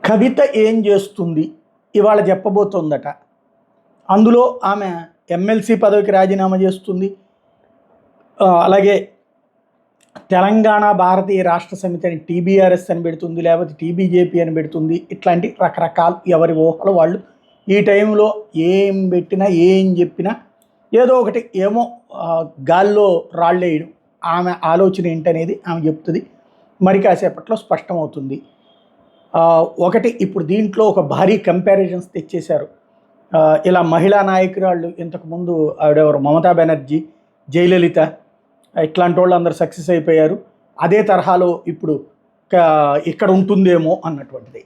కవిత ఏం చేస్తుంది ఇవాళ చెప్పబోతోందట. అందులో ఆమె ఎమ్మెల్సీ పదవికి రాజీనామా చేస్తుంది. అలాగే తెలంగాణ భారతీయ రాష్ట్ర సమితి అని టీబీఆర్ఎస్ అని పెడుతుంది, లేకపోతే టీబీజేపీ అని పెడుతుంది. ఇట్లాంటి రకరకాలు ఎవరి ఊహలు వాళ్ళు ఈ టైంలో ఏం పెట్టినా ఏం చెప్పినా ఏదో ఒకటి ఏమో గాల్లో రాళ్ళేయడం. ఆమె ఆలోచన ఏంటనేది ఆమె చెప్తుంది. మరి కాసేపట్లో స్పష్టమవుతుంది. ఒకటి ఇప్పుడు దీంట్లో ఒక భారీ కంపారిజన్స్ తెచ్చేశారు. ఇలా మహిళా నాయకురాళ్ళు ఇంతకుముందు ఆవిడెవరు మమతా బెనర్జీ, జయలలిత ఇట్లాంటి వాళ్ళు అందరు సక్సెస్ అయిపోయారు. అదే తరహాలో ఇప్పుడు ఇక్కడ ఉంటుందేమో అన్నటువంటిది.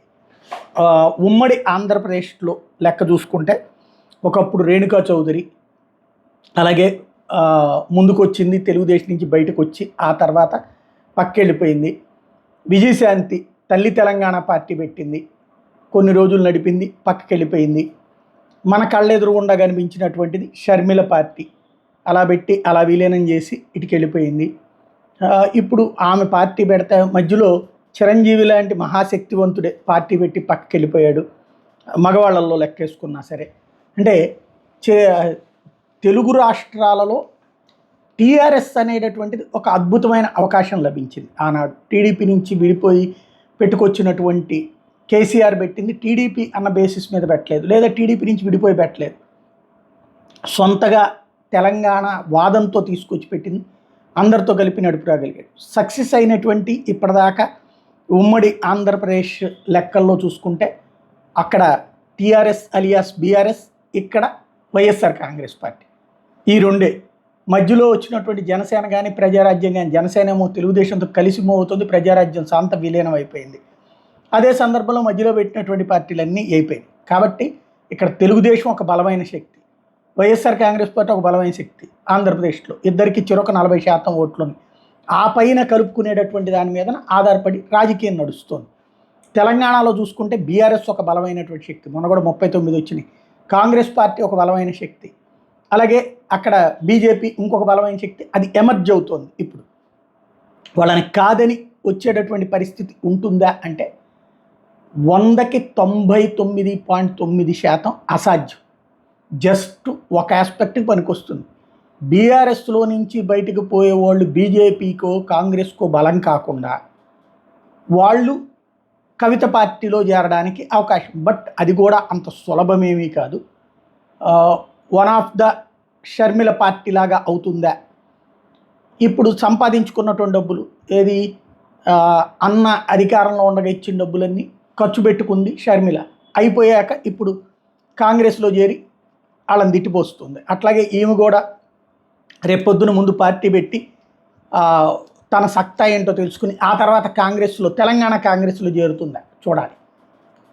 ఉమ్మడి ఆంధ్రప్రదేశ్లో లెక్క చూసుకుంటే ఒకప్పుడు రేణుకా చౌదరి, అలాగే ముందుకొచ్చింది తెలుగుదేశం నుంచి బయటకు వచ్చి ఆ తర్వాత పక్కెళ్ళిపోయింది. విజయశాంతి తల్లి తెలంగాణ పార్టీ పెట్టింది, కొన్ని రోజులు నడిపింది, పక్కకెళ్ళిపోయింది. మన కళ్ళెదురుగుండా కనిపించినటువంటిది షర్మిల పార్టీ, అలా పెట్టి అలా విలీనం చేసి ఇటుకెళ్ళిపోయింది. ఇప్పుడు ఆమె పార్టీ పెడితే మధ్యలో చిరంజీవి లాంటి మహాశక్తివంతుడే పార్టీ పెట్టి పక్కకెళ్ళిపోయాడు. మగవాళ్ళల్లో లెక్కేసుకున్నా సరే. అంటే తెలుగు రాష్ట్రాలలో టీఆర్ఎస్ అనేటటువంటిది ఒక అద్భుతమైన అవకాశం లభించింది. ఆనాడు టీడీపీ నుంచి విడిపోయి పెట్టుకొచ్చినటువంటి కేసీఆర్ పెట్టింది టీడీపీ అన్న బేసిస్ మీద పెట్టలేదు, లేదా టీడీపీ నుంచి విడిపోయి పెట్టలేదు. సొంతగా తెలంగాణ వాదంతో తీసుకొచ్చి పెట్టింది, అందరితో కలిపి నడుపురాగలిగాడు. సక్సెస్ అయినటువంటి ఇప్పటిదాకా ఉమ్మడి ఆంధ్రప్రదేశ్ లెక్కల్లో చూసుకుంటే అక్కడ టీఆర్ఎస్ అలియాస్ బీఆర్ఎస్, ఇక్కడ వైఎస్ఆర్ కాంగ్రెస్ పార్టీ. ఈ రెండే. మధ్యలో వచ్చినటువంటి జనసేన కానీ ప్రజారాజ్యం కానీ, జనసేన ఏమో తెలుగుదేశంతో కలిసి మూవ్ అవుతుంది, ప్రజారాజ్యం శాంత విలీనం అయిపోయింది. అదే సందర్భంలో మధ్యలో పెట్టినటువంటి పార్టీలన్నీ అయిపోయాయి. కాబట్టి ఇక్కడ తెలుగుదేశం ఒక బలమైన శక్తి, వైఎస్ఆర్ కాంగ్రెస్ పార్టీ ఒక బలమైన శక్తి. ఆంధ్రప్రదేశ్లో ఇద్దరికి చెరొక 40% ఓట్లుంది. ఆ పైన కలుపుకునేటటువంటి దాని మీద ఆధారపడి రాజకీయం నడుస్తుంది. తెలంగాణలో చూసుకుంటే బీఆర్ఎస్ ఒక బలమైనటువంటి శక్తి, మొన్న కూడా 39 వచ్చినాయి. కాంగ్రెస్ పార్టీ ఒక బలమైన శక్తి, అలాగే అక్కడ బీజేపీ ఇంకొక బలమైన శక్తి. అది ఎమర్జ్ అవుతోంది. ఇప్పుడు వాళ్ళని కాదని వచ్చేటటువంటి పరిస్థితి ఉంటుందా అంటే 100కి 99.9% అసాధ్యం. జస్ట్ ఒక ఆస్పెక్ట్కి పనికొస్తుంది. బీఆర్ఎస్లో నుంచి బయటకు పోయేవాళ్ళు బీజేపీకో కాంగ్రెస్కో బలం కాకుండా వాళ్ళు కవిత పార్టీలో చేరడానికి అవకాశం. బట్ అది కూడా అంత సులభమేమీ కాదు. One of the Sharmila party లాగా అవుతుందా? ఇప్పుడు సంపాదించుకున్నటువంటి డబ్బులు ఏది, అన్న అధికారంలో ఉండగా ఇచ్చిన డబ్బులన్నీ ఖర్చు పెట్టుకుంది షర్మిల. అయిపోయాక ఇప్పుడు కాంగ్రెస్లో చేరి వాళ్ళని తిట్టిపోస్తుంది. అట్లాగే ఈమె కూడా రేపొద్దున ముందు పార్టీ పెట్టి తన సత్తా ఏంటో తెలుసుకుని ఆ తర్వాత కాంగ్రెస్లో, తెలంగాణ కాంగ్రెస్లో చేరుతుందా చూడాలి.